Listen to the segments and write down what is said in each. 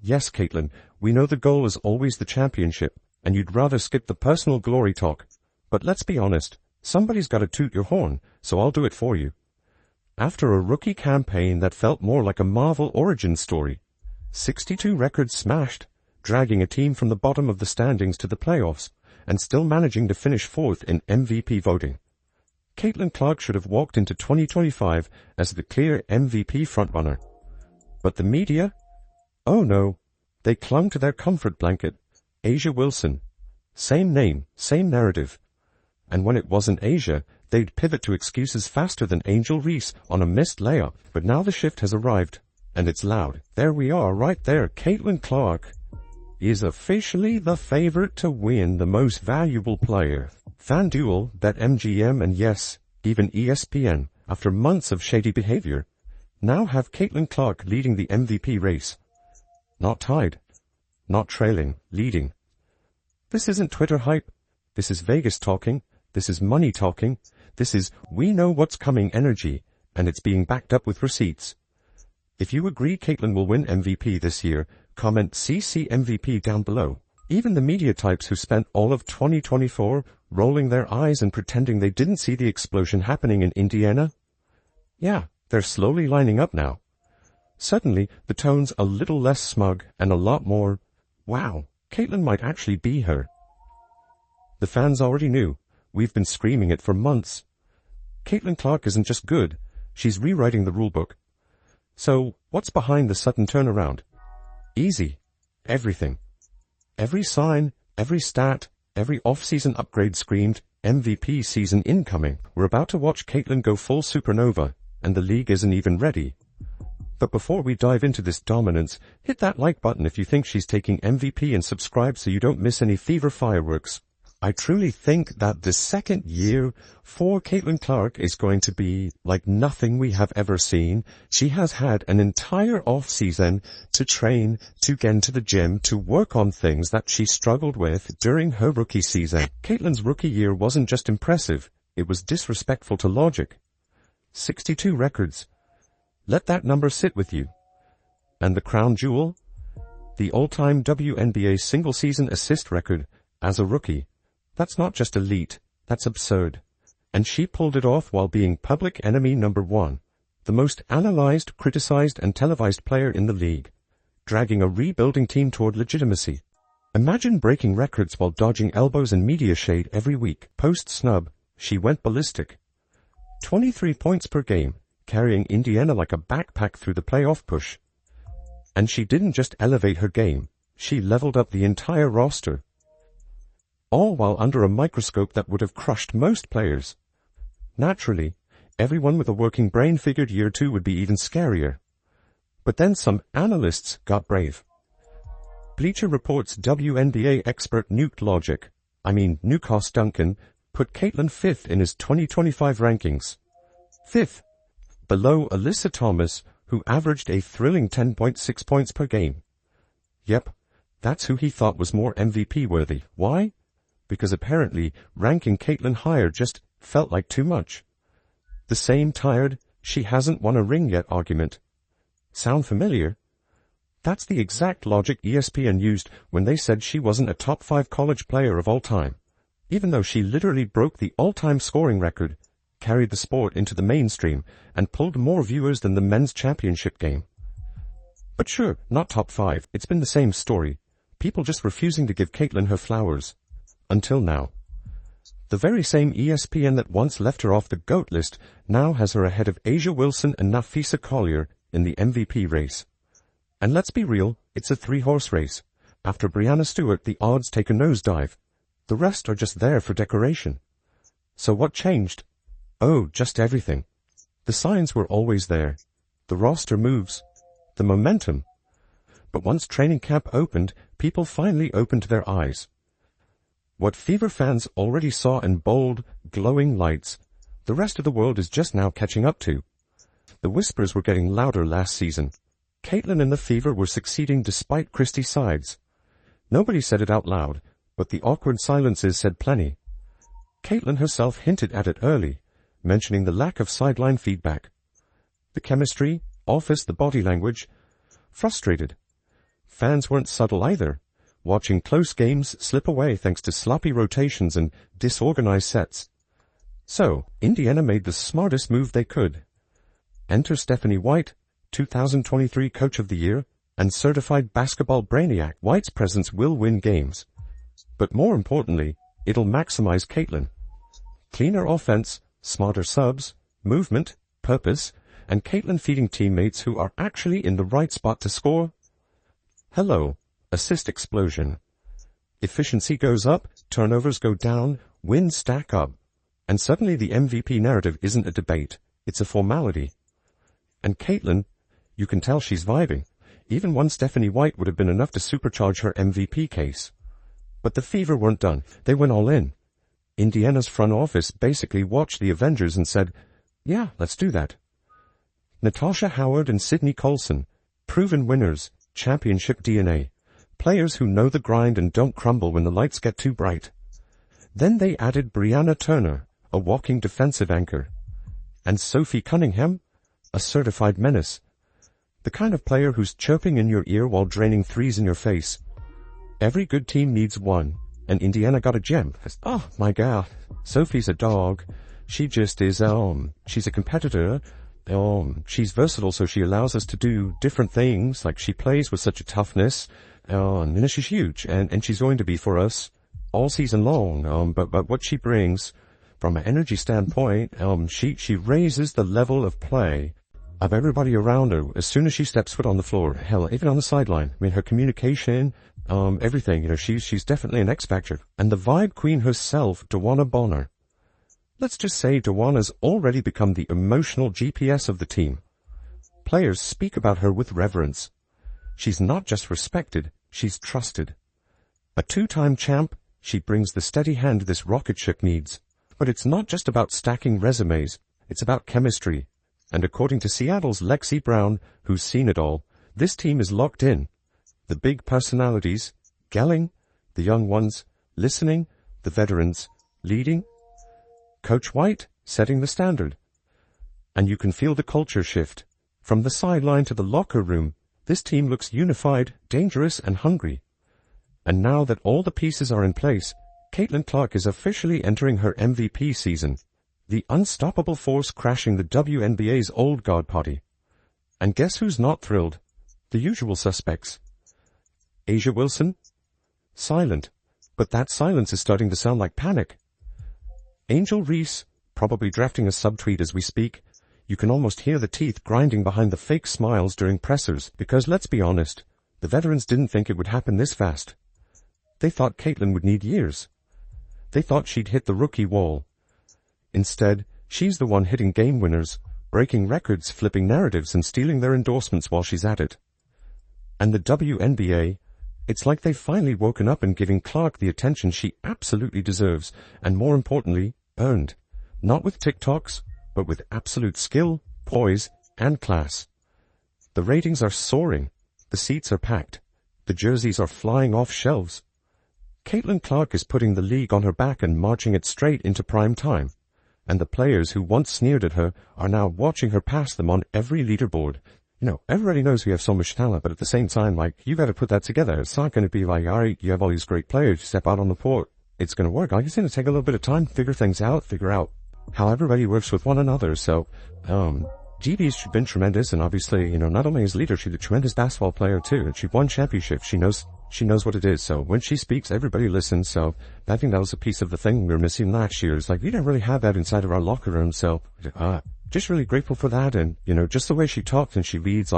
Yes, Caitlin, we know the goal is always the championship, and you'd rather skip the personal glory talk. But let's be honest, somebody's got to toot your horn, so I'll do it for you. After a rookie campaign that felt more like a Marvel origin story, 62 records smashed, dragging a team from the bottom of the standings to the playoffs, and still managing to finish fourth in MVP voting, Caitlin Clark should have walked into 2025 as the clear MVP frontrunner. But the media? Oh no, they clung to their comfort blanket. A'ja Wilson. Same name, same narrative. And when it wasn't A'ja, they'd pivot to excuses faster than Angel Reese on a missed layup. But now the shift has arrived, and it's loud. There we are, right there. Caitlin Clark is officially the favorite to win the most valuable player. FanDuel, BetMGM, and yes, even ESPN, after months of shady behavior, now have Caitlin Clark leading the MVP race. Not tied, not trailing, leading. This isn't Twitter hype. This is Vegas talking. This is money talking. This is we know what's coming energy, and it's being backed up with receipts. If you agree Caitlin will win MVP this year, comment CC MVP down below. Even the media types who spent all of 2024 rolling their eyes and pretending they didn't see the explosion happening in Indiana? Yeah, they're slowly lining up now. Suddenly, the tone's a little less smug and a lot more, wow, Caitlin might actually be her. The fans already knew. We've been screaming it for months. Caitlin Clark isn't just good, she's rewriting the rulebook. So, what's behind the sudden turnaround? Easy. Everything. Every sign, every stat, every off-season upgrade screamed, MVP season incoming. We're about to watch Caitlin go full supernova, and the league isn't even ready. But before we dive into this dominance, hit that like button if you think she's taking MVP and subscribe so you don't miss any fever fireworks. I truly think that the second year for Caitlin Clark is going to be like nothing we have ever seen. She has had an entire off-season to train, to get into the gym, to work on things that she struggled with during her rookie season. Caitlin's rookie year wasn't just impressive, it was disrespectful to logic. 62 records. Let that number sit with you. And the crown jewel? The all-time WNBA single-season assist record as a rookie. That's not just elite, that's absurd. And she pulled it off while being public enemy number one, the most analyzed, criticized, and televised player in the league, dragging a rebuilding team toward legitimacy. Imagine breaking records while dodging elbows and media shade every week. Post-snub, she went ballistic. 23 points per game, carrying Indiana like a backpack through the playoff push. And she didn't just elevate her game, she leveled up the entire roster. All while under a microscope that would have crushed most players. Naturally, everyone with a working brain figured year two would be even scarier. But then some analysts got brave. Bleacher Report's WNBA expert Newcos Duncan, put Caitlin fifth in his 2025 rankings. Fifth, below Alyssa Thomas, who averaged a thrilling 10.6 points per game. Yep, that's who he thought was more MVP worthy. Why? Because apparently ranking Caitlin higher just felt like too much. The same tired, she hasn't won a ring yet argument. Sound familiar? That's the exact logic ESPN used when they said she wasn't a top 5 college player of all time, even though she literally broke the all-time scoring record, carried the sport into the mainstream, and pulled more viewers than the men's championship game. But sure, not top 5, it's been the same story. People just refusing to give Caitlin her flowers. Until now. The very same ESPN that once left her off the GOAT list now has her ahead of A'ja Wilson and Napheesa Collier in the MVP race. And let's be real, it's a 3-horse race. After Breanna Stewart, the odds take a nosedive. The rest are just there for decoration. So what changed? Oh, just everything. The signs were always there. The roster moves. The momentum. But once training camp opened, people finally opened their eyes. What Fever fans already saw in bold, glowing lights, the rest of the world is just now catching up to. The whispers were getting louder last season. Caitlin and the Fever were succeeding despite Christie's sides. Nobody said it out loud, but the awkward silences said plenty. Caitlin herself hinted at it early, mentioning the lack of sideline feedback. The chemistry, office, the body language. Frustrated. Fans weren't subtle either, watching close games slip away thanks to sloppy rotations and disorganized sets. So, Indiana made the smartest move they could. Enter Stephanie White, 2023 Coach of the Year, and certified basketball brainiac. White's presence will win games. But more importantly, it'll maximize Caitlin. Cleaner offense, smarter subs, movement, purpose, and Caitlin feeding teammates who are actually in the right spot to score. Hello, assist explosion. Efficiency goes up, turnovers go down, wins stack up. And suddenly the MVP narrative isn't a debate, it's a formality. And Caitlin, you can tell she's vibing. Even one Stephanie White would have been enough to supercharge her MVP case. But the Fever weren't done. They went all in. Indiana's front office basically watched the Avengers and said, yeah, let's do that. Natasha Howard and Sydney Colson, proven winners, championship DNA, players who know the grind and don't crumble when the lights get too bright. Then they added Brianna Turner, a walking defensive anchor, and Sophie Cunningham, a certified menace, the kind of player who's chirping in your ear while draining threes in your face. Every good team needs one, and Indiana got a gem. Oh my god, Sophie's a dog. She just is, she's a competitor. She's versatile, so she allows us to do different things, like she plays with such a toughness, and she's huge, and she's going to be for us all season long, but what she brings, from an energy standpoint, she raises the level of play of everybody around her as soon as she steps foot on the floor, hell, even on the sideline. I mean, her communication, everything, she's definitely an X factor. And the vibe queen herself, Dawanna Bonner. Let's just say Dawanna's already become the emotional GPS of the team. Players speak about her with reverence. She's not just respected, she's trusted. A two-time champ, she brings the steady hand this rocket ship needs. But it's not just about stacking resumes, it's about chemistry. And according to Seattle's Lexi Brown, who's seen it all, this team is locked in. The big personalities, gelling, the young ones, listening, the veterans, leading. Coach White, setting the standard. And you can feel the culture shift. From the sideline to the locker room, this team looks unified, dangerous, and hungry. And now that all the pieces are in place, Caitlin Clark is officially entering her MVP season. The unstoppable force crashing the WNBA's old guard party. And guess who's not thrilled? The usual suspects. Asia Wilson? Silent. But that silence is starting to sound like panic. Angel Reese, probably drafting a subtweet as we speak. You can almost hear the teeth grinding behind the fake smiles during pressers, because let's be honest, the veterans didn't think it would happen this fast. They thought Caitlin would need years. They thought she'd hit the rookie wall. Instead, she's the one hitting game winners, breaking records, flipping narratives, and stealing their endorsements while she's at it. And the WNBA, it's like they've finally woken up and giving Clark the attention she absolutely deserves, and more importantly, earned. Not with TikToks, but with absolute skill, poise, and class. The ratings are soaring. The seats are packed. The jerseys are flying off shelves. Caitlin Clark is putting the league on her back and marching it straight into prime time. And the players who once sneered at her are now watching her pass them on every leaderboard. Everybody knows we have so much talent, but at the same time, you gotta put that together. It's not gonna be like, alright, you have all these great players, you step out on the court. It's gonna work. It's gonna take a little bit of time to figure things out, figure out how everybody works with one another. So, GB's been tremendous, and obviously, not only as leader, she's a tremendous basketball player too, and she won championships. She knows what it is. So when she speaks, everybody listens. So I think that was a piece of the thing we were missing last year. It's like, we didn't really have that inside of our locker room. So, just really grateful for that. And, just the way she talks and she leads,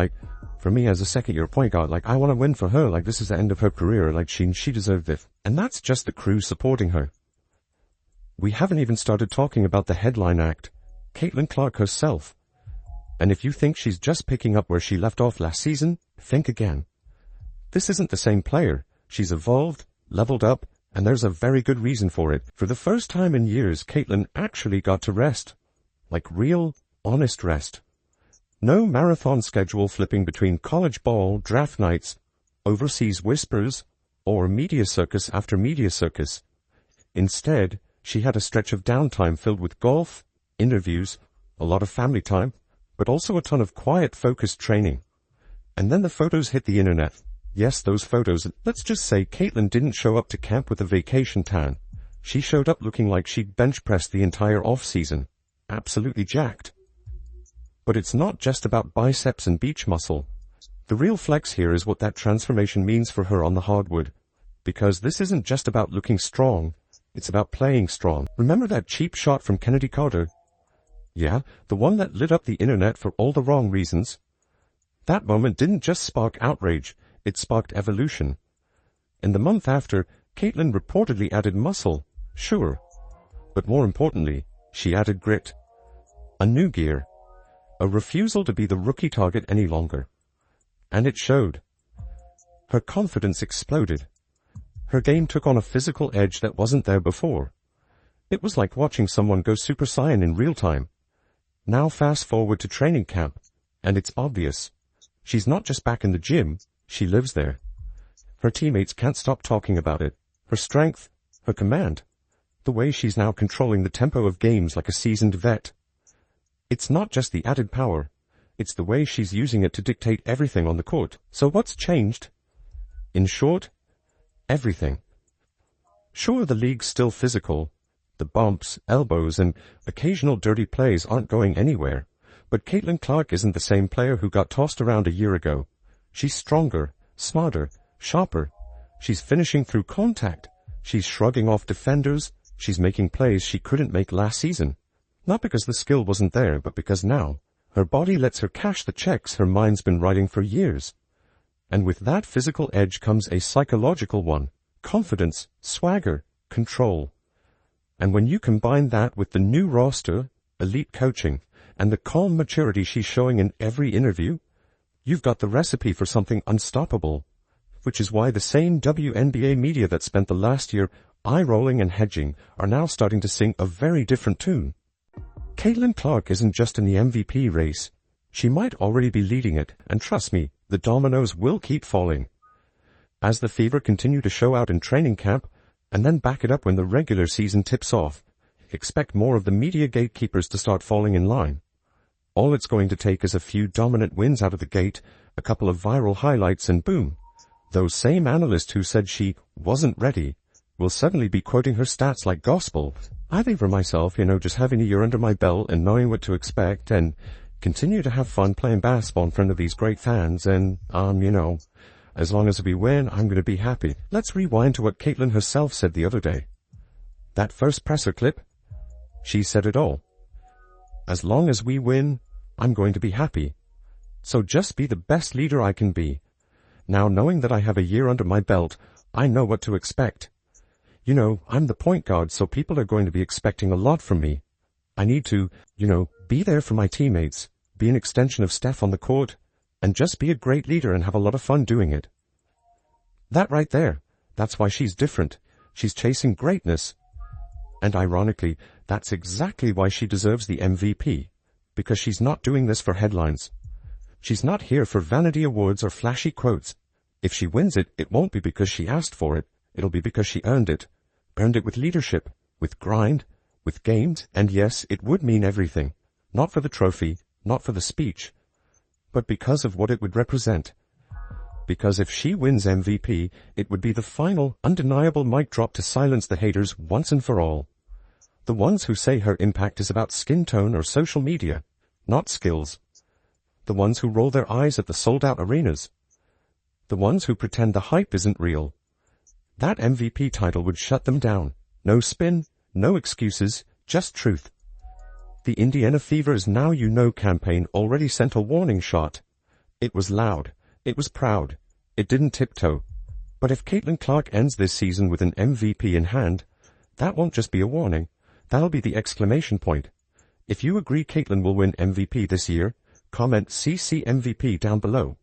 for me as a second year point guard, I want to win for her. This is the end of her career. She deserved it. And that's just the crew supporting her. We haven't even started talking about the headline act, Caitlin Clark herself. And if you think she's just picking up where she left off last season, think again. This isn't the same player. She's evolved, leveled up, and there's a very good reason for it. For the first time in years, Caitlin actually got to rest. Real, honest rest. No marathon schedule flipping between college ball, draft nights, overseas whispers, or media circus after media circus. Instead, she had a stretch of downtime filled with golf, interviews, a lot of family time, but also a ton of quiet, focused training. And then the photos hit the internet. Yes, those photos. Let's just say Caitlin didn't show up to camp with a vacation tan. She showed up looking like she'd bench pressed the entire off-season. Absolutely jacked. But it's not just about biceps and beach muscle. The real flex here is what that transformation means for her on the hardwood. Because this isn't just about looking strong, it's about playing strong. Remember that cheap shot from Kennedy Carter? Yeah, the one that lit up the internet for all the wrong reasons. That moment didn't just spark outrage, it sparked evolution. In the month after, Caitlin reportedly added muscle, sure. But more importantly, she added grit. A new gear. A refusal to be the rookie target any longer. And it showed. Her confidence exploded. Her game took on a physical edge that wasn't there before. It was like watching someone go Super Saiyan in real time. Now fast forward to training camp, and it's obvious. She's not just back in the gym, she lives there. Her teammates can't stop talking about it. Her strength, her command, the way she's now controlling the tempo of games like a seasoned vet. It's not just the added power, it's the way she's using it to dictate everything on the court. So what's changed? In short, everything. Sure, the league's still physical. The bumps, elbows, and occasional dirty plays aren't going anywhere. But Caitlin Clark isn't the same player who got tossed around a year ago. She's stronger, smarter, sharper. She's finishing through contact. She's shrugging off defenders. She's making plays she couldn't make last season. Not because the skill wasn't there, but because now, her body lets her cash the checks her mind's been writing for years. And with that physical edge comes a psychological one. Confidence, swagger, control. And when you combine that with the new roster, elite coaching, and the calm maturity she's showing in every interview, you've got the recipe for something unstoppable. Which is why the same WNBA media that spent the last year eye-rolling and hedging are now starting to sing a very different tune. Caitlin Clark isn't just in the MVP race. She might already be leading it, and trust me, the dominoes will keep falling. As the Fever continue to show out in training camp, and then back it up when the regular season tips off, expect more of the media gatekeepers to start falling in line. All it's going to take is a few dominant wins out of the gate, a couple of viral highlights, and boom. Those same analysts who said she wasn't ready will suddenly be quoting her stats like gospel. I think for myself, just having a year under my belt and knowing what to expect and continue to have fun playing basketball in front of these great fans and, as long as we win, I'm going to be happy. Let's rewind to what Caitlin herself said the other day. That first presser clip, she said it all. As long as we win, I'm going to be happy. So just be the best leader I can be. Now, knowing that I have a year under my belt, I know what to expect. I'm the point guard, so people are going to be expecting a lot from me. I need to, be there for my teammates, be an extension of Steph on the court, and just be a great leader and have a lot of fun doing it. That right there, that's why she's different. She's chasing greatness. And ironically, that's exactly why she deserves the MVP. Because she's not doing this for headlines. She's not here for vanity awards or flashy quotes. If she wins it, it won't be because she asked for it. It'll be because she earned it. Earned it with leadership, with grind, with games, and yes, it would mean everything. Not for the trophy, not for the speech, but because of what it would represent. Because if she wins MVP, it would be the final, undeniable mic drop to silence the haters once and for all. The ones who say her impact is about skin tone or social media, not skills. The ones who roll their eyes at the sold-out arenas. The ones who pretend the hype isn't real. That MVP title would shut them down. No spin, no excuses, just truth. The Indiana Fever's Now You Know campaign already sent a warning shot. It was loud. It was proud. It didn't tiptoe. But if Caitlin Clark ends this season with an MVP in hand, that won't just be a warning. That'll be the exclamation point. If you agree Caitlin will win MVP this year, comment CC MVP down below.